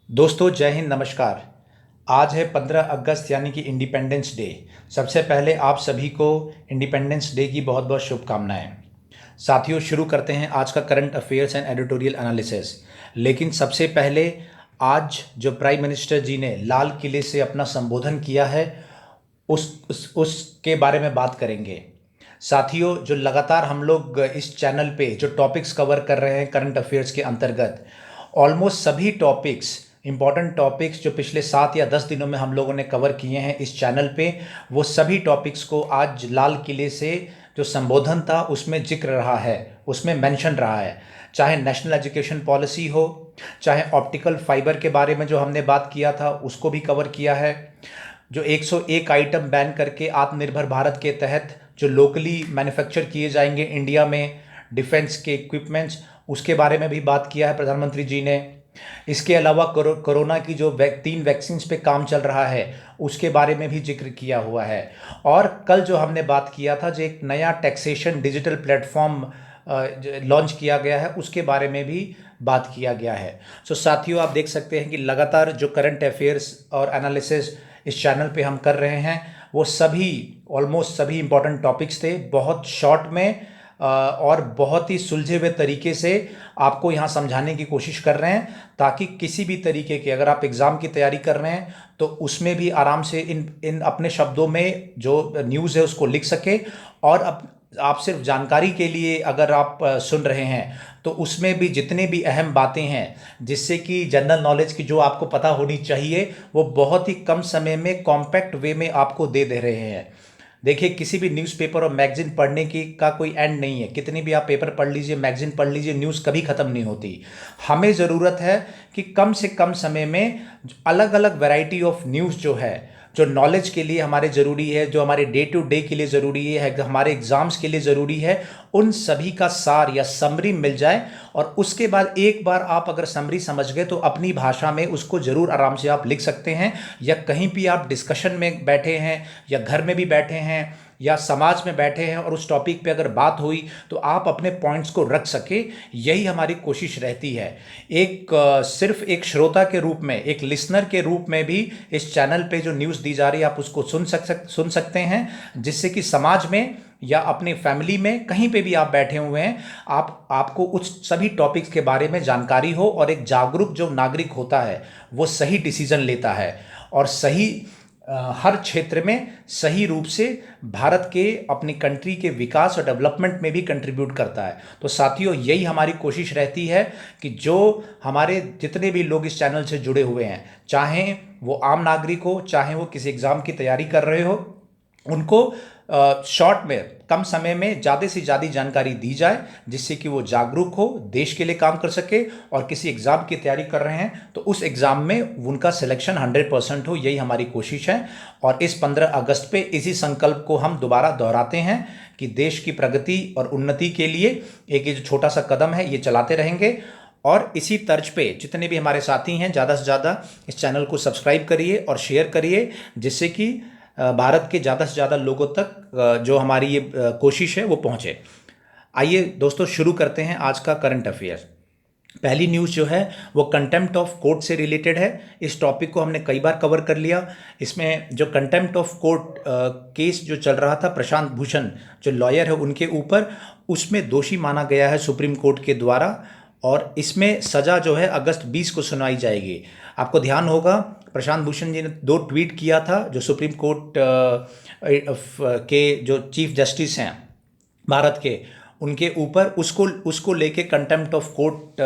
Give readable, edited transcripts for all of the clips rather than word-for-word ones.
दोस्तों जय हिंद नमस्कार। आज है 15 अगस्त यानी कि इंडिपेंडेंस डे। सबसे पहले आप सभी को इंडिपेंडेंस डे की बहुत बहुत शुभकामनाएं। साथियों शुरू करते हैं आज का current affairs and editorial analysis. लेकिन सबसे पहले आज जो प्राइम मिनिस्टर जी ने लाल किले से अपना संबोधन किया है उसके बारे में बात करेंगे। साथियों जो लगातार हम लोग इस चैनल पे जो टॉपिक्स कवर कर रहे हैं करंट अफेयर्स के अंतर्गत, ऑलमोस्ट सभी टॉपिक्स इंपॉर्टेंट टॉपिक्स जो पिछले 7 या 10 दिनों में हम लोगों ने कवर किए हैं इस चैनल पे, वो सभी टॉपिक्स को आज लाल किले से जो संबोधन था उसमें जिक्र रहा है, उसमें मेंशन रहा है। चाहे नेशनल एजुकेशन पॉलिसी हो, चाहे ऑप्टिकल फाइबर के बारे में जो हमने बात किया था उसको भी कवर किया है, जो 101 आइटम बैन करके आत्मनिर्भर भारत के तहत जो लोकली मैन्युफैक्चर किए जाएंगे इंडिया में डिफेंस के इक्विपमेंट्स, उसके बारे में भी बात किया है प्रधानमंत्री जी ने। इसके अलावा कोरोना की जो 3 वैक्सीन पे काम चल रहा है उसके बारे में भी जिक्र किया हुआ है। और कल जो हमने बात किया था जो एक नया टैक्सेशन डिजिटल प्लेटफॉर्म लॉन्च किया गया है उसके बारे में भी बात किया गया है। सो साथियों आप देख सकते हैं कि लगातार जो करंट अफेयर्स और एनालिसिस इस चैनल पे हम कर रहे हैं वो सभी ऑलमोस्ट सभी इंपॉर्टेंट टॉपिक्स थे, बहुत शॉर्ट में और बहुत ही सुलझे हुए तरीके से आपको यहाँ समझाने की कोशिश कर रहे हैं, ताकि किसी भी तरीके के अगर आप एग्ज़ाम की तैयारी कर रहे हैं तो उसमें भी आराम से इन इन अपने शब्दों में जो न्यूज़ है उसको लिख सके। और आप सिर्फ जानकारी के लिए अगर आप सुन रहे हैं तो उसमें भी जितने भी अहम बातें हैं जिससे कि जनरल नॉलेज की जो आपको पता होनी चाहिए वो बहुत ही कम समय में कॉम्पैक्ट वे में आपको दे दे रहे हैं। देखिए किसी भी न्यूज़पेपर और मैगजीन पढ़ने की का कोई एंड नहीं है, कितनी भी आप पेपर पढ़ लीजिए मैगजीन पढ़ लीजिए न्यूज़ कभी ख़त्म नहीं होती। हमें ज़रूरत है कि कम से कम समय में अलग अलग वैरायटी ऑफ न्यूज़ जो है, जो नॉलेज के लिए हमारे ज़रूरी है, जो हमारे डे टू डे के लिए ज़रूरी है, हमारे एग्ज़ाम्स के लिए ज़रूरी है, उन सभी का सार या समरी मिल जाए। और उसके बाद एक बार आप अगर समरी समझ गए तो अपनी भाषा में उसको ज़रूर आराम से आप लिख सकते हैं, या कहीं भी आप डिस्कशन में बैठे हैं या घर में भी बैठे हैं या समाज में बैठे हैं और उस टॉपिक पे अगर बात हुई तो आप अपने पॉइंट्स को रख सके, यही हमारी कोशिश रहती है। सिर्फ एक श्रोता के रूप में, एक लिसनर के रूप में भी इस चैनल पे जो न्यूज़ दी जा रही है आप उसको सुन सकते हैं, जिससे कि समाज में या अपने फैमिली में कहीं पे भी आप बैठे हुए हैं आपको उस सभी टॉपिक्स के बारे में जानकारी हो, और एक जागरूक जो नागरिक होता है वो सही डिसीजन लेता है और सही हर क्षेत्र में सही रूप से भारत के अपनी कंट्री के विकास और डेवलपमेंट में भी कंट्रीब्यूट करता है। तो साथियों यही हमारी कोशिश रहती है कि जो हमारे जितने भी लोग इस चैनल से जुड़े हुए हैं, चाहे वो आम नागरिक हो, चाहे वो किसी एग्ज़ाम की तैयारी कर रहे हो, उनको शॉर्ट में कम समय में ज़्यादा से ज़्यादा जानकारी दी जाए, जिससे कि वो जागरूक हो, देश के लिए काम कर सके, और किसी एग्ज़ाम की तैयारी कर रहे हैं तो उस एग्ज़ाम में उनका सिलेक्शन 100% हो, यही हमारी कोशिश है। और इस 15 अगस्त पे इसी संकल्प को हम दोबारा दोहराते हैं कि देश की प्रगति और उन्नति के लिए एक ये जो छोटा सा कदम है ये चलाते रहेंगे। और इसी तर्ज पे जितने भी हमारे साथी हैं ज़्यादा से ज़्यादा इस चैनल को सब्सक्राइब करिए और शेयर करिए, जिससे कि भारत के ज़्यादा से ज़्यादा लोगों तक जो हमारी ये कोशिश है वो पहुँचे। आइए दोस्तों शुरू करते हैं आज का करंट अफेयर। पहली न्यूज़ जो है वो कंटेम्प्ट ऑफ कोर्ट से रिलेटेड है। इस टॉपिक को हमने कई बार कवर कर लिया। इसमें जो कंटेम्प्ट ऑफ कोर्ट केस जो चल रहा था प्रशांत भूषण जो लॉयर है उनके ऊपर, उसमें दोषी माना गया है सुप्रीम कोर्ट के द्वारा, और इसमें सज़ा जो है अगस्त 20 को सुनाई जाएगी। आपको ध्यान होगा प्रशांत भूषण जी ने 2 ट्वीट किया था जो सुप्रीम कोर्ट के जो चीफ जस्टिस हैं भारत के, उनके ऊपर उसको उसको लेके कंटेम्प्ट ऑफ कोर्ट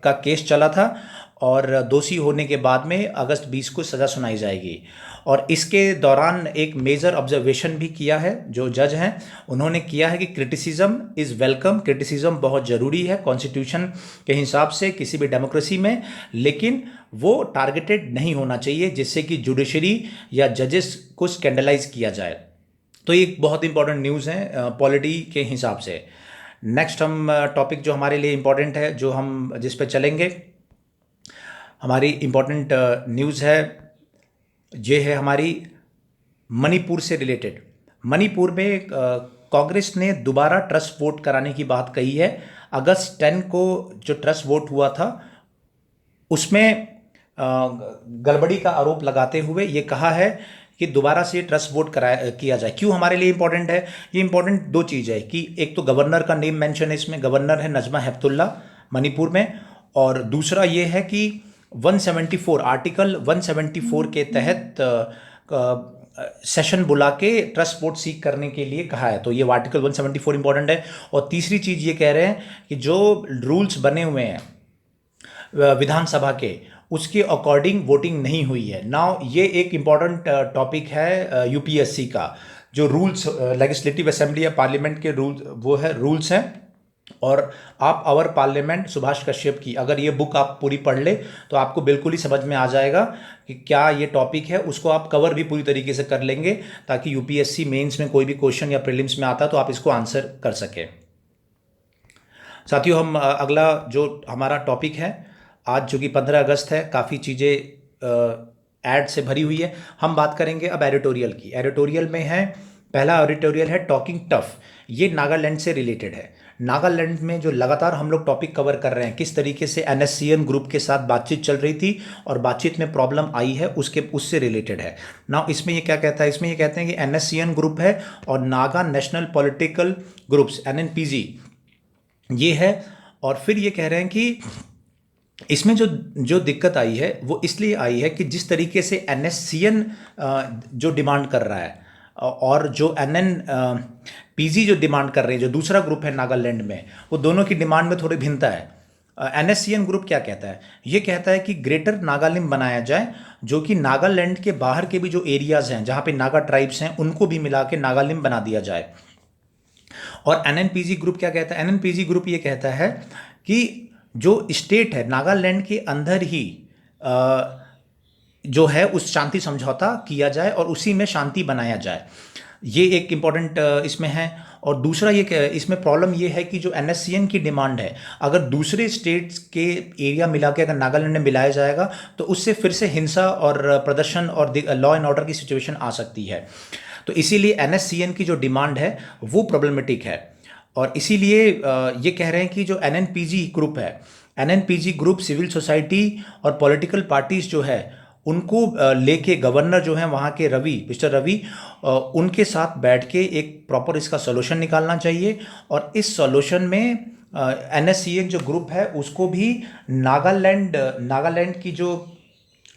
का केस चला था, और दोषी होने के बाद में अगस्त 20 को सज़ा सुनाई जाएगी। और इसके दौरान एक मेजर ऑब्जर्वेशन भी किया है जो जज हैं, उन्होंने किया है कि क्रिटिसिज्म इज़ वेलकम, क्रिटिसिज्म बहुत ज़रूरी है कॉन्स्टिट्यूशन के हिसाब से किसी भी डेमोक्रेसी में, लेकिन वो टारगेटेड नहीं होना चाहिए जिससे कि जुडिशरी या जजेस को स्कैंडलाइज किया जाए। तो ये एक बहुत इंपॉर्टेंट न्यूज़ है पॉलिटी के हिसाब से। नेक्स्ट हम टॉपिक जो हमारे लिए इम्पॉर्टेंट है, जो हम जिस पे चलेंगे, हमारी इम्पॉर्टेंट न्यूज़ है, ये है हमारी मणिपुर से रिलेटेड। मणिपुर में कांग्रेस ने दोबारा ट्रस्ट वोट कराने की बात कही है। अगस्त 10 को जो ट्रस्ट वोट हुआ था उसमें गड़बड़ी का आरोप लगाते हुए ये कहा है कि दोबारा से ट्रस्ट वोट कराया किया जाए। क्यों हमारे लिए इंपॉर्टेंट है ये? इंपॉर्टेंट दो चीज़ है कि एक तो गवर्नर का नेम मेंशन है इसमें, गवर्नर है नजमा हेपतुल्ला मणिपुर में, और दूसरा ये है कि 174 आर्टिकल 174 के तहत सेशन बुला के ट्रस्ट वोट सीक करने के लिए कहा है। तो ये आर्टिकल 174 इंपॉर्टेंट है। और तीसरी चीज़ ये कह रहे हैं कि जो रूल्स बने हुए हैं विधानसभा के, उसके अकॉर्डिंग वोटिंग नहीं हुई है। नाउ ये एक इम्पॉर्टेंट टॉपिक है यूपीएससी का, जो रूल्स लेजिस्लेटिव असेंबली या पार्लियामेंट के रूल, वो है रूल्स हैं। और आप आवर पार्लियामेंट सुभाष कश्यप की अगर ये बुक आप पूरी पढ़ ले तो आपको बिल्कुल ही समझ में आ जाएगा कि क्या ये टॉपिक है। उसको आप कवर भी पूरी तरीके से कर लेंगे ताकि यूपीएससी मेंस में कोई भी क्वेश्चन या प्रीलिम्स में आता तो आप इसको आंसर कर सकें। साथियों, हम अगला जो हमारा टॉपिक है आज, जो कि 15 अगस्त है, काफ़ी चीज़ें ऐड से भरी हुई है। हम बात करेंगे अब एडिटोरियल की। एडिटोरियल में है, पहला एडिटोरियल है टॉकिंग टफ। ये नागालैंड से रिलेटेड है। नागालैंड में जो लगातार हम लोग टॉपिक कवर कर रहे हैं, किस तरीके से एनएससीएन ग्रुप के साथ बातचीत चल रही थी और बातचीत में प्रॉब्लम आई है, उससे रिलेटेड है ना। इसमें ये क्या कहता है? इसमें ये कहते हैं कि एनएससीएन ग्रुप है और नागा नेशनल पॉलिटिकल ग्रुप्स एनएनपीजी ये है। और फिर ये कह रहे हैं कि इसमें जो जो दिक्कत आई है वो इसलिए आई है कि जिस तरीके से एनएससीएन जो डिमांड कर रहा है और जो एनएनपीजी जो डिमांड कर रहे हैं, जो दूसरा ग्रुप है नागालैंड में, वो दोनों की डिमांड में थोड़ी भिन्नता है। एनएससीएन ग्रुप क्या कहता है? ये कहता है कि ग्रेटर नागालैंड बनाया जाए, जो कि नागालैंड के बाहर के भी जो एरियाज हैं जहाँ पे नागा ट्राइब्स हैं उनको भी मिला के नागालैंड बना दिया जाए। और एनएनपीजी ग्रुप क्या कहता है? एनएनपीजी ग्रुप ये कहता है कि जो स्टेट है नागालैंड के अंदर ही जो है उस शांति समझौता किया जाए और उसी में शांति बनाया जाए। ये एक इम्पॉर्टेंट इसमें है। और दूसरा ये इसमें प्रॉब्लम ये है कि जो एनएससीएन की डिमांड है, अगर दूसरे स्टेट्स के एरिया मिला के अगर नागालैंड में मिलाया जाएगा तो उससे फिर से हिंसा और प्रदर्शन और लॉ एंड ऑर्डर की सिचुएशन आ सकती है। तो इसीलिए एनएससीएन की जो डिमांड है वो प्रॉब्लमेटिक है। और इसीलिए ये कह रहे हैं कि जो एनएनपीजी ग्रुप है, एनएनपीजी ग्रुप सिविल सोसाइटी और पॉलिटिकल पार्टीज जो है उनको लेके गवर्नर जो हैं वहाँ के मिस्टर रवि, उनके साथ बैठ के एक प्रॉपर इसका सॉल्यूशन निकालना चाहिए। और इस सॉल्यूशन में एनएससीएन जो ग्रुप है उसको भी नागालैंड की जो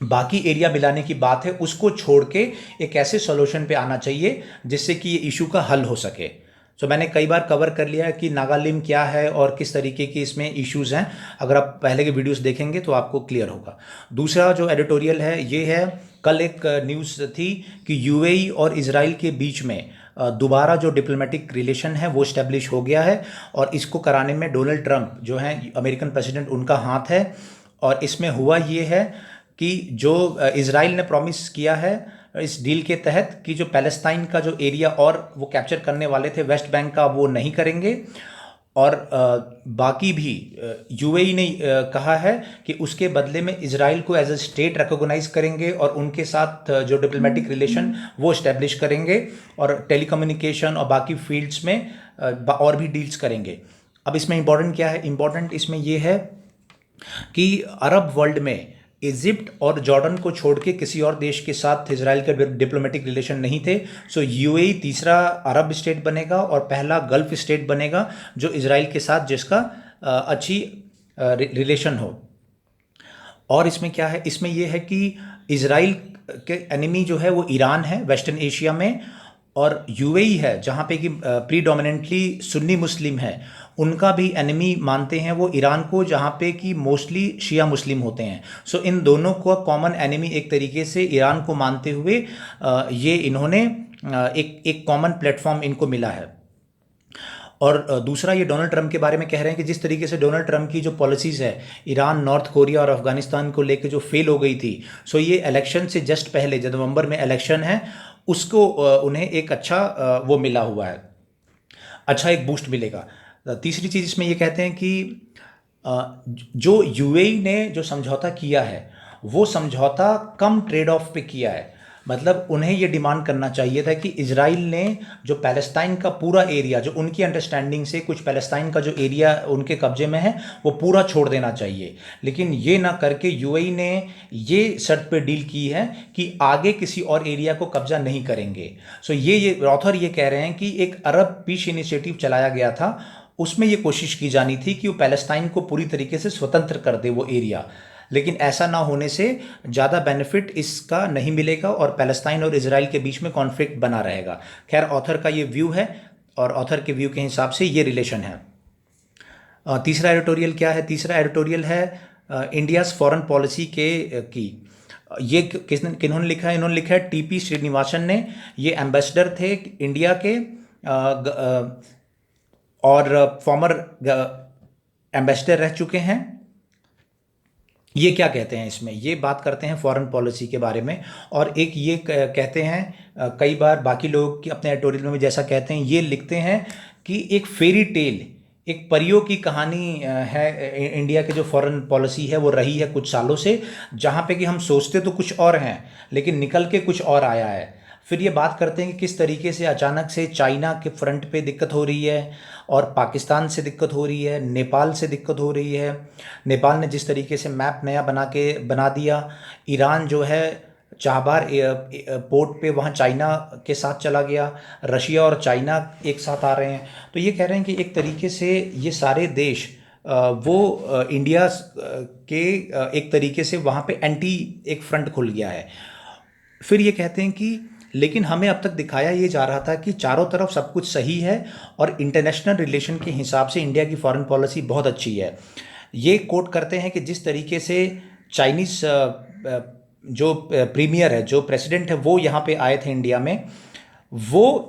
बाकी एरिया मिलाने की बात है उसको छोड़ के एक ऐसे सॉल्यूशन पे आना चाहिए जिससे कि ये इशू का हल हो सके। सो मैंने कई बार कवर कर लिया है कि नागालैंड क्या है और किस तरीके की इसमें इश्यूज़ हैं। अगर आप पहले के वीडियोस देखेंगे तो आपको क्लियर होगा। दूसरा जो एडिटोरियल है ये है, कल एक न्यूज़ थी कि यूएई और इजराइल के बीच में दोबारा जो डिप्लोमेटिक रिलेशन है वो इस्टेब्लिश हो गया है। और इसको कराने में डोनाल्ड ट्रंप जो हैं अमेरिकन प्रेसिडेंट, उनका हाथ है। और इसमें हुआ ये है कि जो इजराइल ने प्रॉमिस किया है इस डील के तहत कि जो पैलेस्टाइन का जो एरिया और वो कैप्चर करने वाले थे वेस्ट बैंक का, वो नहीं करेंगे। और बाकी भी यूएई ने कहा है कि उसके बदले में इजराइल को एज अ स्टेट रिकॉग्नाइज करेंगे और उनके साथ जो डिप्लोमेटिक रिलेशन वो इस्टेब्लिश करेंगे और टेलीकम्युनिकेशन और बाकी फील्ड्स में और भी डील्स करेंगे। अब इसमें इंपॉर्टेंट क्या है? इंपॉर्टेंट इसमें ये है कि अरब वर्ल्ड में इजिप्ट और जॉर्डन को छोड़ के किसी और देश के साथ इजराइल के डिप्लोमेटिक रिलेशन नहीं थे। सो यूएई तीसरा अरब स्टेट बनेगा और पहला गल्फ स्टेट बनेगा जो इजराइल के साथ जिसका अच्छी रिलेशन हो। और इसमें क्या है? इसमें यह है कि इजराइल के एनिमी जो है वो ईरान है वेस्टर्न एशिया में, और यूएई है जहाँ पे कि प्रीडोमिनेंटली सुन्नी मुस्लिम है, उनका भी एनिमी मानते हैं वो ईरान को, जहाँ पे कि मोस्टली शिया मुस्लिम होते हैं। सो इन दोनों को कॉमन एनिमी एक तरीके से ईरान को मानते हुए ये इन्होंने एक कॉमन प्लेटफॉर्म इनको मिला है। और दूसरा ये डोनाल्ड ट्रंप के बारे में कह रहे हैं कि जिस तरीके से डोनाल्ड ट्रंप की जो पॉलिसीज़ है ईरान, नॉर्थ कोरिया और अफगानिस्तान को लेकर जो फेल हो गई थी, सो ये इलेक्शन से जस्ट पहले जो नवंबर में इलेक्शन है उसको उन्हें एक अच्छा वो मिला हुआ है, अच्छा एक बूस्ट मिलेगा। तीसरी चीज़ इसमें ये कहते हैं कि जो यूएई ने जो समझौता किया है वो समझौता कम ट्रेड ऑफ पे किया है। मतलब उन्हें ये डिमांड करना चाहिए था कि इजराइल ने जो पैलेस्टाइन का पूरा एरिया, जो उनकी अंडरस्टैंडिंग से कुछ पैलेस्टाइन का जो एरिया उनके कब्जे में है, वो पूरा छोड़ देना चाहिए। लेकिन ये ना करके यूएई ने ये शर्त पे डील की है कि आगे किसी और एरिया को कब्जा नहीं करेंगे। सो ये ऑथर ये कह रहे हैं कि एक अरब पीस इनिशिएटिव चलाया गया था, उसमें ये कोशिश की जानी थी कि वो पैलेस्टाइन को पूरी तरीके से स्वतंत्र कर दे वो एरिया। लेकिन ऐसा ना होने से ज़्यादा बेनिफिट इसका नहीं मिलेगा और पैलेस्टाइन और इजराइल के बीच में कॉन्फ्लिक्ट बना रहेगा। खैर, ऑथर का ये व्यू है और ऑथर के व्यू के हिसाब से ये रिलेशन है। तीसरा एडिटोरियल क्या है? तीसरा एडिटोरियल है इंडियाज़ फॉरेन पॉलिसी की। ये किन्होंने लिखा है? इन्होंने लिखा है टीपी श्रीनिवासन ने। ये एम्बेसडर थे इंडिया के और फॉर्मर एम्बेसडर रह चुके हैं। ये क्या कहते हैं इसमें? ये बात करते हैं फॉरेन पॉलिसी के बारे में, और एक ये कहते हैं कई बार बाकी लोग अपने एडिटोरियल में भी जैसा कहते हैं, ये लिखते हैं कि एक फेरी टेल, एक परियों की कहानी है इंडिया के जो फॉरेन पॉलिसी है वो रही है कुछ सालों से, जहाँ पे कि हम सोचते तो कुछ और हैं लेकिन निकल के कुछ और आया है। फिर ये बात करते हैं कि किस तरीके से अचानक से चाइना के फ्रंट पे दिक्कत हो रही है और पाकिस्तान से दिक्कत हो रही है, नेपाल से दिक्कत हो रही है। नेपाल ने जिस तरीके से मैप नया बना दिया, ईरान जो है चाबहार पोर्ट पे वहाँ चाइना के साथ चला गया, रशिया और चाइना एक साथ आ रहे हैं। तो ये कह रहे हैं कि एक तरीके से ये सारे देश वो इंडिया के एक तरीके से वहाँ पे एंटी एक फ्रंट खुल गया है। फिर ये कहते हैं कि लेकिन हमें अब तक दिखाया ये जा रहा था कि चारों तरफ सब कुछ सही है और इंटरनेशनल रिलेशन के हिसाब से इंडिया की फॉरेन पॉलिसी बहुत अच्छी है। ये कोट करते हैं कि जिस तरीके से चाइनीज़ जो प्रीमियर है, जो प्रेसिडेंट है, वो यहाँ पे आए थे इंडिया में, वो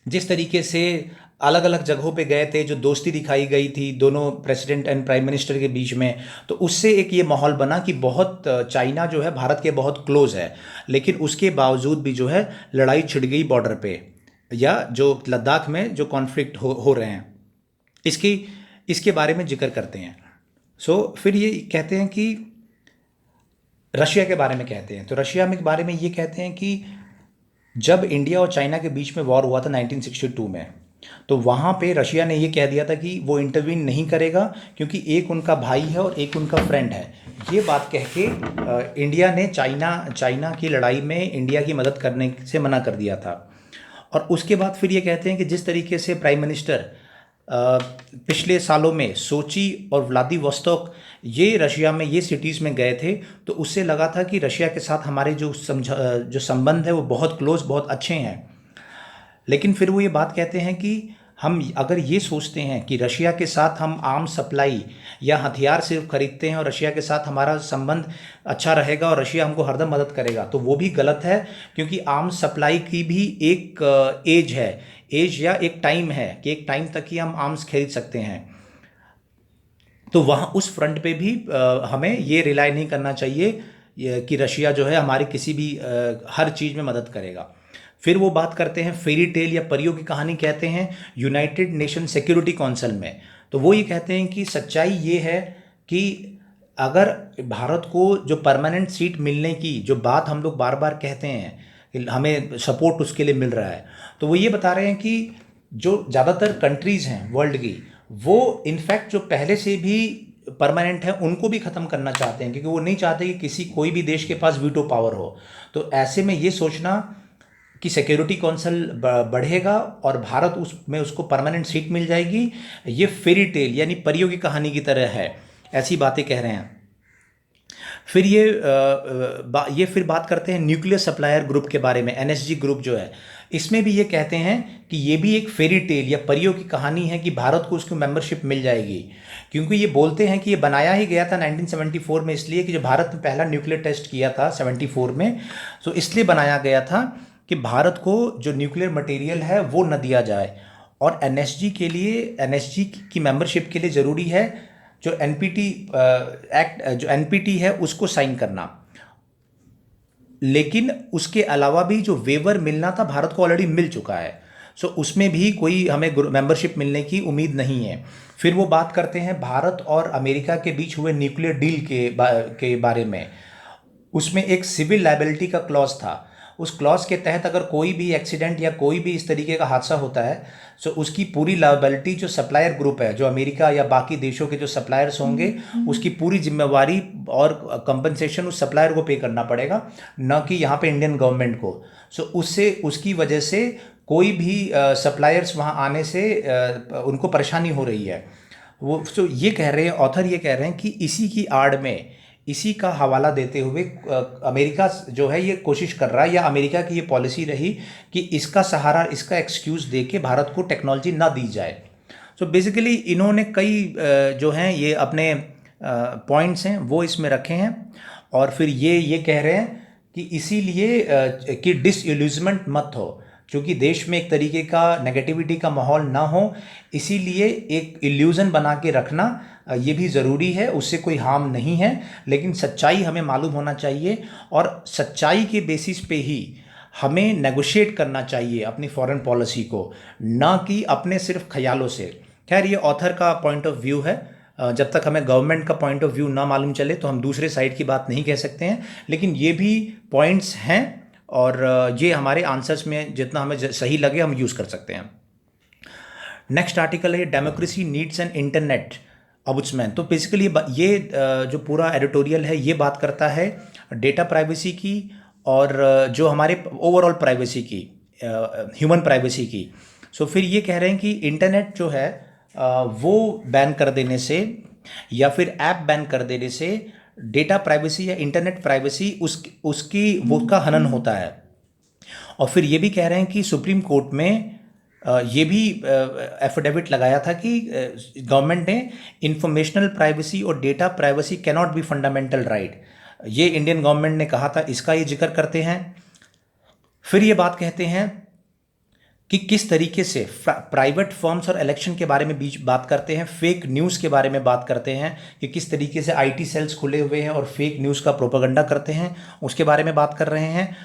जिस तरीके से अलग अलग जगहों पे गए थे, जो दोस्ती दिखाई गई थी दोनों प्रेसिडेंट एंड प्राइम मिनिस्टर के बीच में, तो उससे एक ये माहौल बना कि बहुत चाइना जो है भारत के बहुत क्लोज है। लेकिन उसके बावजूद भी जो है लड़ाई छिड़ गई बॉर्डर पे, या जो लद्दाख में जो कॉन्फ्लिक्ट हो रहे हैं, इसके बारे में जिक्र करते हैं। फिर ये कहते हैं कि रशिया के बारे में कहते हैं। तो रशिया के बारे में ये कहते हैं कि जब इंडिया और चाइना के बीच में वॉर हुआ था 1962 में, तो वहाँ पे रशिया ने ये कह दिया था कि वो इंटरवीन नहीं करेगा क्योंकि एक उनका भाई है और एक उनका फ्रेंड है। ये बात कह के इंडिया ने चाइना की लड़ाई में इंडिया की मदद करने से मना कर दिया था। और उसके बाद फिर ये कहते हैं कि जिस तरीके से प्राइम मिनिस्टर पिछले सालों में सोची और व्लादिवोस्तोक, ये रशिया में ये सिटीज़ में गए थे, तो उससे लगा था कि रशिया के साथ हमारे जो संबंध है वो बहुत क्लोज, बहुत अच्छे हैं। लेकिन फिर वो ये बात कहते हैं कि हम अगर ये सोचते हैं कि रशिया के साथ हम आर्म्स सप्लाई या हथियार सिर्फ खरीदते हैं और रशिया के साथ हमारा संबंध अच्छा रहेगा और रशिया हमको हरदम मदद करेगा, तो वो भी गलत है। क्योंकि आर्म्स सप्लाई की भी एक एज या एक टाइम है कि एक टाइम तक ही हम आर्म्स खरीद सकते हैं। तो वहाँ उस फ्रंट पे भी हमें ये रिलाई नहीं करना चाहिए कि रशिया जो है हमारी किसी भी हर चीज़ में मदद करेगा। फिर वो बात करते हैं फेरी टेल या परियों की कहानी कहते हैं यूनाइटेड नेशन सिक्योरिटी काउंसिल में। तो वो ये कहते हैं कि सच्चाई ये है कि अगर भारत को जो परमानेंट सीट मिलने की जो बात हम लोग बार बार कहते हैं कि हमें सपोर्ट उसके लिए मिल रहा है, तो वो ये बता रहे हैं कि जो ज़्यादातर कंट्रीज़ हैं वर्ल्ड की, वो इनफैक्ट जो पहले से भी परमानेंट है उनको भी ख़त्म करना चाहते हैं, क्योंकि वो नहीं चाहते कि कोई भी देश के पास वीटो पावर हो। तो ऐसे में ये सोचना कि सिक्योरिटी काउंसिल बढ़ेगा और भारत उसमें उसको परमानेंट सीट मिल जाएगी, ये फेरी टेल यानी परियों की कहानी की तरह है, ऐसी बातें कह रहे हैं। फिर ये फिर बात करते हैं न्यूक्लियर सप्लायर ग्रुप के बारे में, एनएसजी ग्रुप जो है, इसमें भी ये कहते हैं कि ये भी एक फेरी टेल या परियों की कहानी है कि भारत को उसकी मेंबरशिप मिल जाएगी। क्योंकि ये बोलते हैं कि ये बनाया ही गया था 1974 में, इसलिए कि जो भारत ने पहला न्यूक्लियर टेस्ट किया था 74 में, तो इसलिए बनाया गया था कि भारत को जो न्यूक्लियर मटेरियल है वो न दिया जाए। और एनएसजी की मेंबरशिप के लिए ज़रूरी है जो एनपीटी एक्ट, जो एनपीटी है उसको साइन करना। लेकिन उसके अलावा भी जो वेवर मिलना था भारत को ऑलरेडी मिल चुका है, सो उसमें भी कोई हमें मेंबरशिप मिलने की उम्मीद नहीं है। फिर वो बात करते हैं भारत और अमेरिका के बीच हुए न्यूक्लियर डील के बारे में। उसमें एक सिविल लायबिलिटी का क्लॉज था। उस क्लॉज के तहत अगर कोई भी एक्सीडेंट या कोई भी इस तरीके का हादसा होता है तो उसकी पूरी लायबिलिटी जो सप्लायर ग्रुप है, जो अमेरिका या बाकी देशों के जो सप्लायर्स होंगे, उसकी पूरी जिम्मेवारी और कंपनसेशन उस सप्लायर को पे करना पड़ेगा, न कि यहाँ पे इंडियन गवर्नमेंट को। सो उससे उसकी वजह से कोई भी सप्लायर्स वहाँ आने से उनको परेशानी हो रही है। वो तो ये कह रहे हैं, ऑथर ये कह रहे हैं कि इसी की आड़ में, इसी का हवाला देते हुए अमेरिका जो है ये कोशिश कर रहा है, या अमेरिका की ये पॉलिसी रही कि इसका सहारा, इसका एक्सक्यूज़ दे के भारत को टेक्नोलॉजी ना दी जाए। तो बेसिकली इन्होंने कई जो हैं ये अपने पॉइंट्स हैं वो इसमें रखे हैं, और फिर ये कह रहे हैं कि इसीलिए कि डिसइल्यूजमेंट मत हो, क्योंकि देश में एक तरीके का नेगेटिविटी का माहौल ना हो, इसीलिए एक इल्यूज़न बना के रखना ये भी ज़रूरी है। उससे कोई हार्म नहीं है, लेकिन सच्चाई हमें मालूम होना चाहिए, और सच्चाई के बेसिस पे ही हमें नेगोशिएट करना चाहिए अपनी फॉरेन पॉलिसी को, ना कि अपने सिर्फ ख्यालों से। खैर, ये ऑथर का पॉइंट ऑफ व्यू है। जब तक हमें गवर्नमेंट का पॉइंट ऑफ व्यू ना मालूम चले तो हम दूसरे साइड की बात नहीं कह सकते हैं, लेकिन ये भी पॉइंट्स हैं, और ये हमारे आंसर्स में जितना हमें सही लगे हम यूज़ कर सकते हैं। नेक्स्ट आर्टिकल है democracy needs an internet ombudsman। तो बेसिकली ये जो पूरा एडिटोरियल है ये बात करता है डेटा प्राइवेसी की, और जो हमारे ओवरऑल प्राइवेसी की, ह्यूमन प्राइवेसी की। सो फिर ये कह रहे हैं कि इंटरनेट जो है वो बैन कर देने से या फिर ऐप बैन कर देने से डेटा प्राइवेसी या इंटरनेट प्राइवेसी उसका हनन होता है। और फिर ये भी कह रहे हैं कि सुप्रीम कोर्ट में ये भी एफिडेविट लगाया था कि गवर्नमेंट ने इंफॉर्मेशनल प्राइवेसी और data privacy cannot be fundamental right. ये इंडियन गवर्नमेंट ने कहा था, इसका ये जिक्र करते हैं। फिर ये बात कहते हैं कि किस तरीके से प्राइवेट फर्म्स और इलेक्शन के बारे में बात करते हैं, फेक न्यूज़ के बारे में बात करते हैं कि किस तरीके से आईटी सेल्स खुले हुए हैं और फेक न्यूज़ का प्रोपेगेंडा करते हैं, उसके बारे में बात कर रहे हैं।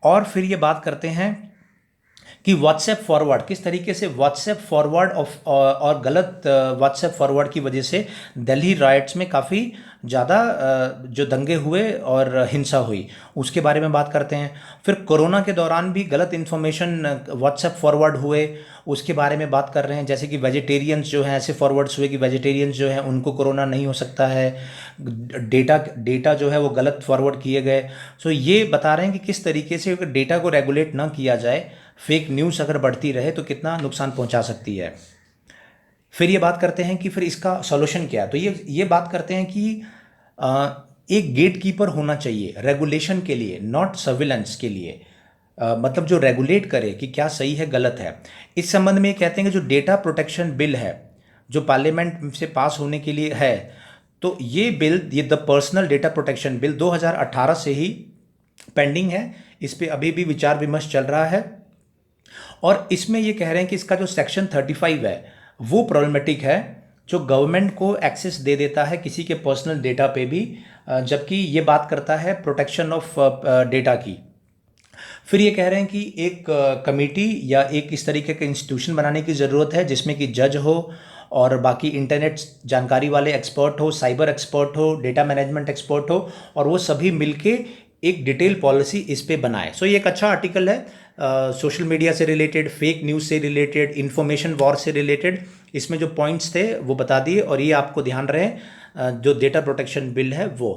और फिर ये बात करते हैं कि व्हाट्सएप फॉरवर्ड, किस तरीके से व्हाट्सएप फॉरवर्ड और गलत व्हाट्सएप फॉरवर्ड की वजह से दिल्ली राइट्स में काफ़ी ज़्यादा जो दंगे हुए और हिंसा हुई, उसके बारे में बात करते हैं। फिर कोरोना के दौरान भी गलत इन्फॉर्मेशन व्हाट्सएप फॉरवर्ड हुए, उसके बारे में बात कर रहे हैं। जैसे कि वेजिटेरियंस जो हैं, ऐसे फॉरवर्ड्स हुए कि वेजिटेरियंस जो हैं उनको कोरोना नहीं हो सकता है, डेटा जो है वो गलत फॉरवर्ड किए गए। सो ये बता रहे हैं कि किस तरीके से डेटा को रेगुलेट ना किया जाए, फेक न्यूज़ अगर बढ़ती रहे तो कितना नुकसान पहुंचा सकती है। फिर ये बात करते हैं कि फिर इसका सॉल्यूशन क्या है। तो ये बात करते हैं कि एक गेट कीपर होना चाहिए रेगुलेशन के लिए, नॉट सर्विलेंस के लिए। मतलब जो रेगुलेट करे कि क्या सही है गलत है। इस संबंध में ये कहते हैं कि जो डेटा प्रोटेक्शन बिल है जो पार्लियामेंट से पास होने के लिए है, तो ये बिल, ये the personal data protection bill 2018 से ही पेंडिंग है। इस पर अभी भी विचार विमर्श चल रहा है, और इसमें ये कह रहे हैं कि इसका जो सेक्शन 35 है वो प्रॉब्लमेटिक है, जो गवर्नमेंट को एक्सेस दे देता है किसी के पर्सनल डेटा पे भी, जबकि ये बात करता है प्रोटेक्शन ऑफ डेटा की। फिर ये कह रहे हैं कि एक कमेटी या एक इस तरीके का इंस्टीट्यूशन बनाने की ज़रूरत है जिसमें कि जज हो और बाकी इंटरनेट जानकारी वाले एक्सपर्ट हो, साइबर एक्सपर्ट हो, डेटा मैनेजमेंट एक्सपर्ट हो, और वो सभी मिलके एक डिटेल पॉलिसी इस पे बनाए। सो ये एक अच्छा आर्टिकल है, सोशल मीडिया से रिलेटेड, फेक न्यूज़ से रिलेटेड, इंफॉर्मेशन वॉर से रिलेटेड। इसमें जो पॉइंट्स थे वो बता दिए, और ये आपको ध्यान रहे जो डेटा प्रोटेक्शन बिल है वो।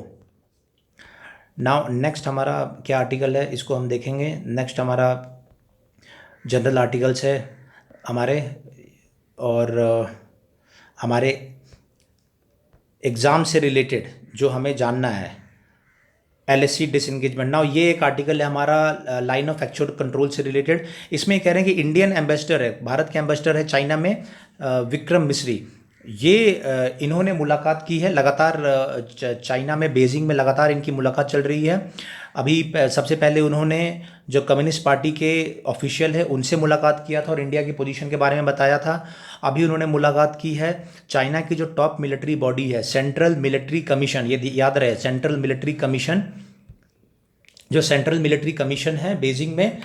नाउ नेक्स्ट हमारा क्या आर्टिकल है इसको हम देखेंगे। नेक्स्ट हमारा जनरल आर्टिकल्स है हमारे, और हमारे एग्ज़ाम से रिलेटेड जो हमें जानना है, LSC डिसएंगेजमेंट। नाउ ये एक आर्टिकल है हमारा लाइन ऑफ एक्चुअल कंट्रोल से रिलेटेड। इसमें कह रहे हैं कि इंडियन एम्बेसडर है, भारत के एम्बेसडर है चाइना में, विक्रम मिश्री। ये इन्होंने मुलाकात की है लगातार, चाइना में बीजिंग में लगातार इनकी मुलाकात चल रही है। अभी सबसे पहले उन्होंने जो कम्युनिस्ट पार्टी के ऑफिशियल है उनसे मुलाकात किया था और इंडिया की पोजीशन के बारे में बताया था। अभी उन्होंने मुलाकात की है चाइना की जो टॉप मिलिट्री बॉडी है, सेंट्रल मिलिट्री कमीशन। ये याद रहे, सेंट्रल मिलिट्री कमीशन, जो सेंट्रल मिलिट्री कमीशन है बीजिंग में,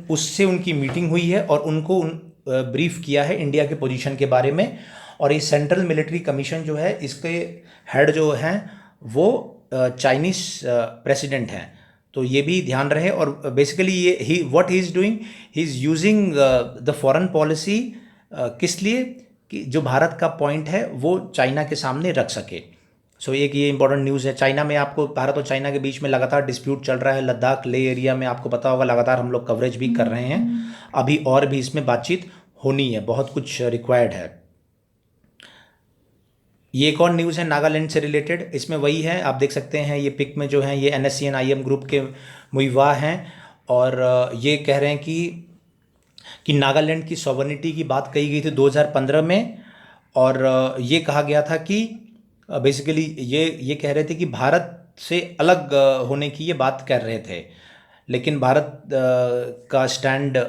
उससे उनकी मीटिंग हुई है और उनको ब्रीफ किया है इंडिया के पोजीशन के बारे में। और ये सेंट्रल मिलिट्री कमीशन जो है, इसके हेड जो हैं वो चाइनीज़ प्रेसिडेंट हैं। तो ये भी ध्यान रहे। और बेसिकली ये ही what he is doing, he is using the foreign policy किस लिए, कि जो भारत का पॉइंट है वो चाइना के सामने रख सके। सो एक ये इंपॉर्टेंट न्यूज़ है। चाइना में आपको, भारत और चाइना के बीच में लगातार डिस्प्यूट चल रहा है। लद्दाख ले एरिया में आपको पता होगा, लगातार हम लोग कवरेज भी कर रहे हैं। अभी और भी इसमें बातचीत होनी है, बहुत कुछ रिक्वायर्ड है। ये एक और न्यूज़ है नागालैंड से रिलेटेड। इसमें वही है, आप देख सकते हैं ये पिक में जो है ये NSCN-IM ग्रुप के मुइवा हैं। और ये कह रहे हैं कि नागालैंड की सॉवरेनिटी की बात कही गई थी 2015 में। और ये कहा गया था कि बेसिकली ये कह रहे थे कि भारत से अलग होने की ये बात कर रहे थे। लेकिन भारत का स्टैंड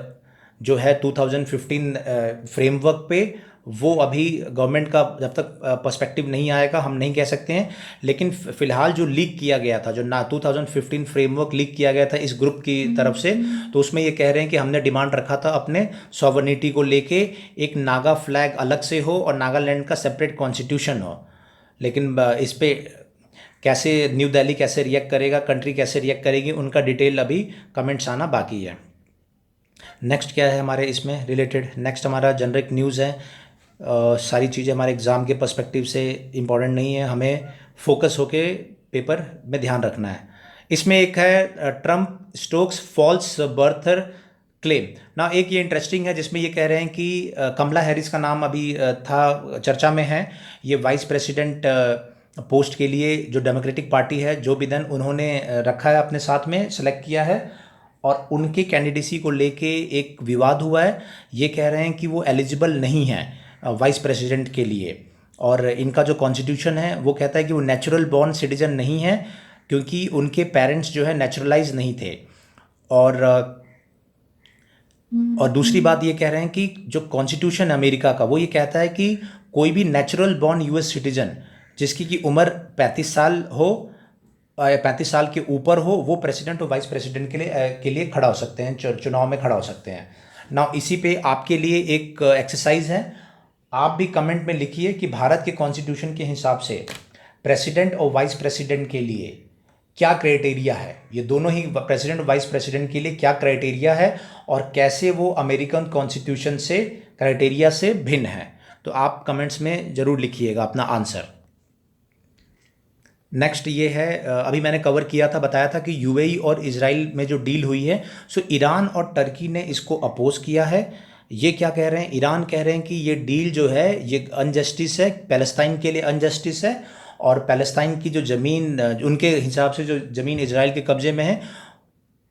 जो है 2015 फ्रेमवर्क पे, वो अभी गवर्नमेंट का जब तक पर्सपेक्टिव नहीं आएगा हम नहीं कह सकते हैं। लेकिन फ़िलहाल जो लीक किया गया था, जो 2015 फ्रेमवर्क लीक किया गया था इस ग्रुप की तरफ से, तो उसमें ये कह रहे हैं कि हमने डिमांड रखा था अपने सॉवरेनिटी को लेके, एक नागा फ्लैग अलग से हो और नागालैंड का सेपरेट कॉन्स्टिट्यूशन हो। लेकिन इस पे कैसे न्यू दिल्ली कैसे रिएक्ट करेगा, कंट्री कैसे रिएक्ट करेगी, उनका डिटेल अभी कमेंट्स आना बाकी है। नेक्स्ट क्या है हमारे इसमें रिलेटेड, नेक्स्ट हमारा जनरिक न्यूज़ है। सारी चीज़ें हमारे एग्ज़ाम के पर्सपेक्टिव से इम्पॉर्टेंट नहीं है, हमें फोकस होके पेपर में ध्यान रखना है। इसमें एक है ट्रम्प स्टोक्स फॉल्स बर्थर क्लेम ना। एक ये इंटरेस्टिंग है जिसमें ये कह रहे हैं कि कमला हैरिस का नाम अभी था चर्चा में है। ये वाइस प्रेसिडेंट पोस्ट के लिए जो डेमोक्रेटिक पार्टी है, जो बिडेन उन्होंने रखा है अपने साथ में, सेलेक्ट किया है। और उनकी कैंडिडेसी को लेके एक विवाद हुआ है। ये कह रहे हैं कि वो एलिजिबल नहीं है वाइस प्रेसिडेंट के लिए। और इनका जो कॉन्स्टिट्यूशन है वो कहता है कि वो नेचुरल बॉर्न सिटीजन नहीं है, क्योंकि उनके पेरेंट्स जो है नेचुरलाइज नहीं थे। और दूसरी बात ये कह रहे हैं कि जो कॉन्स्टिट्यूशन है अमेरिका का, वो ये कहता है कि कोई भी नेचुरल बॉर्न US सिटीजन जिसकी की उम्र 35 साल हो या 35 साल के ऊपर हो, वो प्रेसिडेंट और वाइस प्रेसिडेंट के लिए खड़ा हो सकते हैं, चुनाव में खड़ा हो सकते हैं ना। इसी पे आपके लिए एक एक्सरसाइज है, आप भी कमेंट में लिखिए कि भारत के कॉन्स्टिट्यूशन के हिसाब से प्रेसिडेंट और वाइस प्रेसिडेंट के लिए क्या क्राइटेरिया है। ये दोनों ही प्रेसिडेंट और वाइस प्रेसिडेंट के लिए क्या क्राइटेरिया है और कैसे वो अमेरिकन कॉन्स्टिट्यूशन से क्राइटेरिया से भिन्न है। तो आप कमेंट्स में ज़रूर लिखिएगा अपना आंसर। नेक्स्ट ये है, अभी मैंने कवर किया था, बताया था कि UAE और इजराइल में जो डील हुई है, सो ईरान और टर्की ने इसको अपोज किया है। ये क्या कह रहे हैं, ईरान कह रहे हैं कि ये डील जो है ये अनजस्टिस है, पैलेस्टाइन के लिए अनजस्टिस है। और पैलेस्टाइन की जो ज़मीन, उनके हिसाब से जो ज़मीन इजराइल के कब्ज़े में है,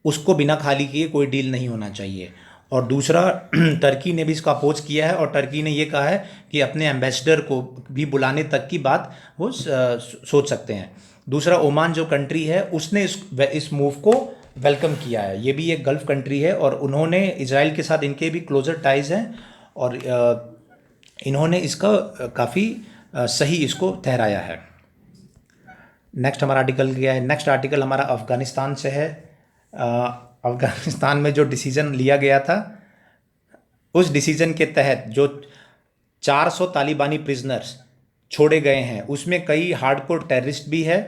उसको बिना खाली किए कोई डील नहीं होना चाहिए। और दूसरा टर्की ने भी इसका अपोज किया है, और टर्की ने ये कहा है कि अपने एम्बेसडर को भी बुलाने तक की बात वो सोच सकते हैं। दूसरा ओमान जो कंट्री है, उसने इस मूव को वेलकम किया है। ये भी एक गल्फ़ कंट्री है और उन्होंने इजराइल के साथ इनके भी क्लोजर टाइज़ हैं, और इन्होंने इसका काफ़ी सही इसको ठहराया है। नेक्स्ट हमारा आर्टिकल क्या है, नेक्स्ट आर्टिकल हमारा अफ़गानिस्तान से है। अफ़गानिस्तान में जो डिसीज़न लिया गया था, उस डिसीज़न के तहत जो 400 तालिबानी प्रिजनर्स छोड़े गए हैं, उसमें कई हार्डकोर टेररिस्ट भी है।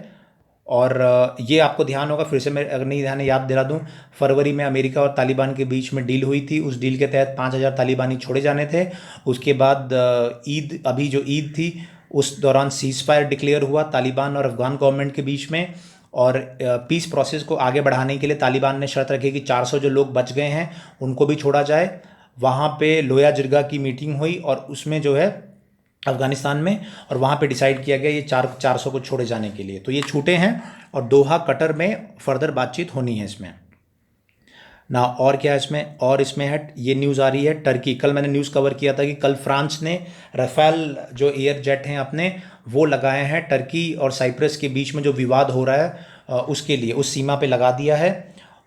और ये आपको ध्यान होगा, फिर से मैं अगर नहीं ध्यान याद दिला दूं, फरवरी में अमेरिका और तालिबान के बीच में डील हुई थी। उस डील के तहत 5000 तालिबानी छोड़े जाने थे। उसके बाद ईद, अभी जो ईद थी उस दौरान सीज़ फायर डिक्लेयर हुआ तालिबान और अफ़गान गवर्नमेंट के बीच में। और पीस प्रोसेस को आगे बढ़ाने के लिए तालिबान ने शर्त रखी कि 400 जो लोग बच गए हैं उनको भी छोड़ा जाए। वहाँ पे लोया जिरगा की मीटिंग हुई और उसमें जो है अफ़गानिस्तान में, और वहाँ पे डिसाइड किया गया ये 400 को छोड़े जाने के लिए। तो ये छूटे हैं और दोहा कतर में फर्दर बातचीत होनी है इसमें ना। और क्या है इसमें, और इसमें है, ये न्यूज़ आ रही है टर्की। कल मैंने न्यूज़ कवर किया था कि कल फ्रांस ने राफेल जो एयर जेट हैं अपने, वो लगाए हैं टर्की और साइप्रस के बीच में जो विवाद हो रहा है उसके लिए, उस सीमा पे लगा दिया है।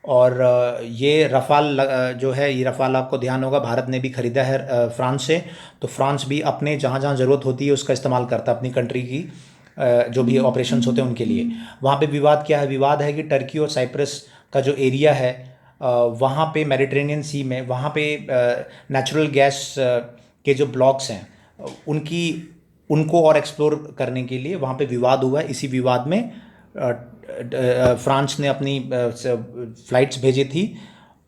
और ये रफ़ाल जो है, ये रफ़ाल आपको ध्यान होगा भारत ने भी ख़रीदा है फ्रांस से। तो फ्रांस भी अपने जहाँ जहाँ ज़रूरत होती है उसका इस्तेमाल करता है अपनी कंट्री की जो भी ऑपरेशंस होते हैं उनके लिए। वहाँ पे विवाद क्या है, विवाद है कि टर्की और साइप्रस का जो एरिया है, वहाँ पे मेडिटेरेनियन सी में, वहाँ पे नेचुरल गैस के जो ब्लॉक्स हैं उनको और एक्सप्लोर करने के लिए वहाँ पे विवाद हुआ है। इसी विवाद में फ्रांस ने अपनी फ्लाइट्स भेजी थी,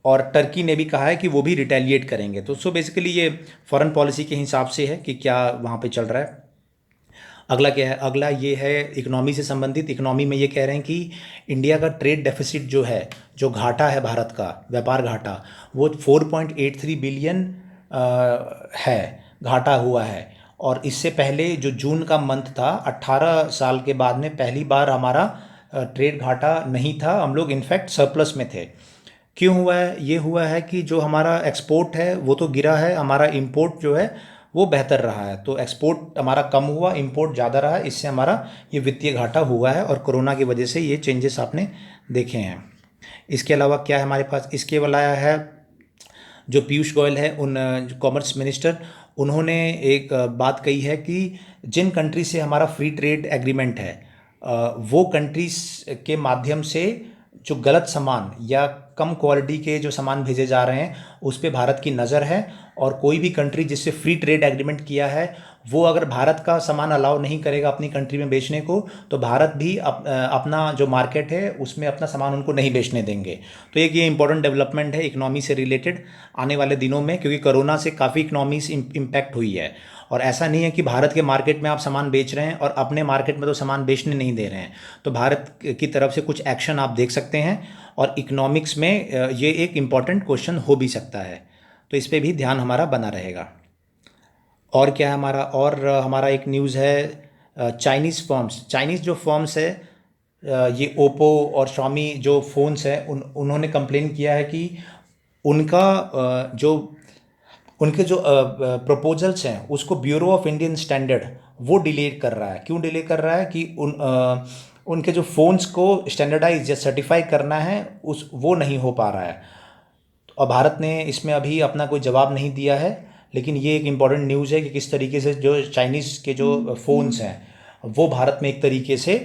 और टर्की ने भी कहा है कि वो भी रिटेलिएट करेंगे। तो सो बेसिकली ये फॉरेन पॉलिसी के हिसाब से है कि क्या वहाँ पे चल रहा है। अगला क्या है? अगला ये है इकोनॉमी से संबंधित। इकोनॉमी में ये कह रहे हैं कि इंडिया का ट्रेड डेफिसिट जो है, जो घाटा है भारत का, व्यापार घाटा, वो 4.83 बिलियन है, घाटा हुआ है। और इससे पहले जो जून का मंथ था, 18 साल के बाद में पहली बार हमारा ट्रेड घाटा नहीं था, हम लोग इनफैक्ट सरप्लस में थे। क्यों हुआ है? ये हुआ है कि जो हमारा एक्सपोर्ट है वो तो गिरा है, हमारा इंपोर्ट जो है वो बेहतर रहा है। तो एक्सपोर्ट हमारा कम हुआ, इंपोर्ट ज़्यादा रहा, इससे हमारा ये वित्तीय घाटा हुआ है, और कोरोना की वजह से ये चेंजेस आपने देखे हैं। इसके अलावा क्या है हमारे पास? इसके अलावा है जो पीयूष गोयल है, उन कॉमर्स मिनिस्टर, उन्होंने एक बात कही है कि जिन कंट्री से हमारा फ्री ट्रेड एग्रीमेंट है, वो कंट्रीज के माध्यम से जो गलत सामान या कम क्वालिटी के जो सामान भेजे जा रहे हैं उस पे भारत की नज़र है। और कोई भी कंट्री जिससे फ्री ट्रेड एग्रीमेंट किया है, वो अगर भारत का सामान अलाउ नहीं करेगा अपनी कंट्री में बेचने को, तो भारत भी अपना जो मार्केट है उसमें अपना सामान उनको नहीं बेचने देंगे। तो एक ये इंपॉर्टेंट डेवलपमेंट है इकोनॉमी से रिलेटेड आने वाले दिनों में, क्योंकि कोरोना से काफ़ी इकोनॉमीज इम्पैक्ट हुई है। और ऐसा नहीं है कि भारत के मार्केट में आप सामान बेच रहे हैं और अपने मार्केट में तो सामान बेचने नहीं दे रहे हैं। तो भारत की तरफ से कुछ एक्शन आप देख सकते हैं, और इकोनॉमिक्स में ये एक इम्पॉर्टेंट क्वेश्चन हो भी सकता है। तो इस पे भी ध्यान हमारा बना रहेगा। और क्या है हमारा? और हमारा एक न्यूज़ है चाइनीज़ फर्म्स। चाइनीज़ जो फर्म्स है, ये ओप्पो और शॉमी जो फ़ोन्स हैं, उन्होंने कंप्लेन किया है कि उनका जो उनके जो प्रपोजल्स हैं उसको ब्यूरो ऑफ इंडियन स्टैंडर्ड वो डिले कर रहा है। क्यों डिले कर रहा है? कि उनके जो फ़ोन्स को स्टैंडर्डाइज या सर्टिफाई करना है उस वो नहीं हो पा रहा है। और भारत ने इसमें अभी अपना कोई जवाब नहीं दिया है, लेकिन ये एक इम्पॉर्टेंट न्यूज़ है कि किस तरीके से जो चाइनीज़ के जो फ़ोन्स हैं वो भारत में एक तरीके से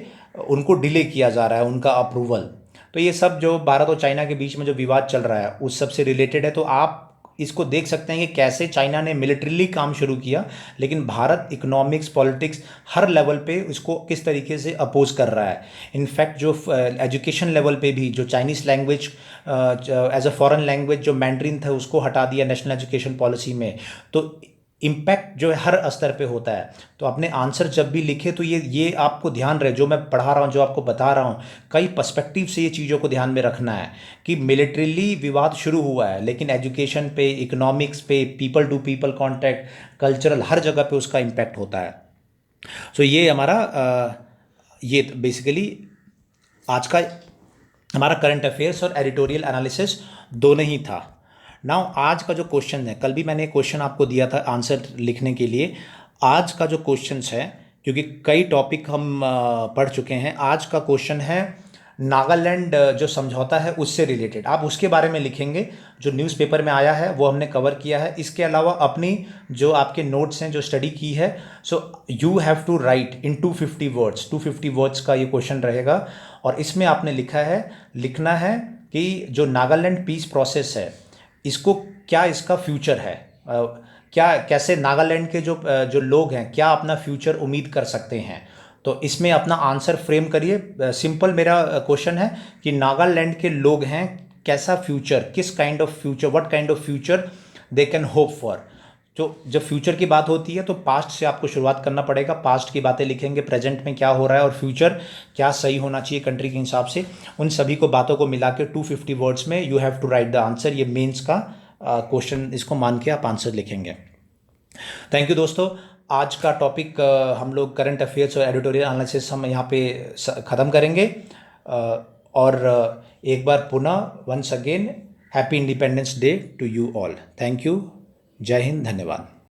उनको डिले किया जा रहा है, उनका अप्रूवल। तो ये सब जो भारत और चाइना के बीच में जो विवाद चल रहा है उस सब से रिलेटेड है। तो आप इसको देख सकते हैं कि कैसे चाइना ने मिलिट्रीली काम शुरू किया, लेकिन भारत इकोनॉमिक्स, पॉलिटिक्स, हर लेवल पे इसको किस तरीके से अपोज कर रहा है। इनफैक्ट जो एजुकेशन लेवल पे भी जो Chinese language as a foreign language जो मैंड्रिन था उसको हटा दिया नेशनल एजुकेशन पॉलिसी में। तो इम्पैक्ट जो है हर स्तर पे होता है। तो अपने आंसर जब भी लिखे तो ये आपको ध्यान रहे, जो मैं पढ़ा रहा हूँ, जो आपको बता रहा हूँ, कई पर्सपेक्टिव से ये चीज़ों को ध्यान में रखना है कि मिलिट्रीली विवाद शुरू हुआ है, लेकिन एजुकेशन पे, इकोनॉमिक्स पे, people to people contact, cultural, हर जगह पे उसका इम्पैक्ट होता है। सो ये हमारा ये बेसिकली आज का हमारा करंट अफेयर्स और एडिटोरियल एनालिसिस दोनों ही था। नाउ आज का जो क्वेश्चन है, कल भी मैंने क्वेश्चन आपको दिया था आंसर लिखने के लिए। आज का जो क्वेश्चन है, क्योंकि कई टॉपिक हम पढ़ चुके हैं, आज का क्वेश्चन है नागालैंड जो समझौता है उससे रिलेटेड। आप उसके बारे में लिखेंगे, जो न्यूज़पेपर में आया है वो हमने कवर किया है। इसके अलावा अपनी जो आपके नोट्स हैं, जो स्टडी की है, so you have to write in 250 words. 250 words का ये क्वेश्चन रहेगा, और इसमें आपने लिखना है कि जो नागालैंड पीस प्रोसेस है, इसको क्या इसका फ्यूचर है, क्या कैसे नागालैंड के जो लोग हैं क्या अपना फ्यूचर उम्मीद कर सकते हैं। तो इसमें अपना आंसर फ्रेम करिए। सिंपल मेरा क्वेश्चन है कि नागालैंड के लोग हैं, कैसा फ्यूचर, किस kind of future, what kind of future they can hope for. तो जब फ्यूचर की बात होती है तो पास्ट से आपको शुरुआत करना पड़ेगा। पास्ट की बातें लिखेंगे, प्रेजेंट में क्या हो रहा है, और फ्यूचर क्या सही होना चाहिए कंट्री के हिसाब से। उन सभी को बातों को मिला के 250 वर्ड्स में you have to write the answer. ये मेंस का क्वेश्चन, इसको मान के आप आंसर लिखेंगे। थैंक यू दोस्तों। आज का टॉपिक हम लोग करंट अफेयर्स और एडिटोरियल एनालिसिस हम यहाँ पे ख़त्म करेंगे। और एक बार पुनः once again happy Independence Day to you all. Thank you. जय हिंद। धन्यवाद।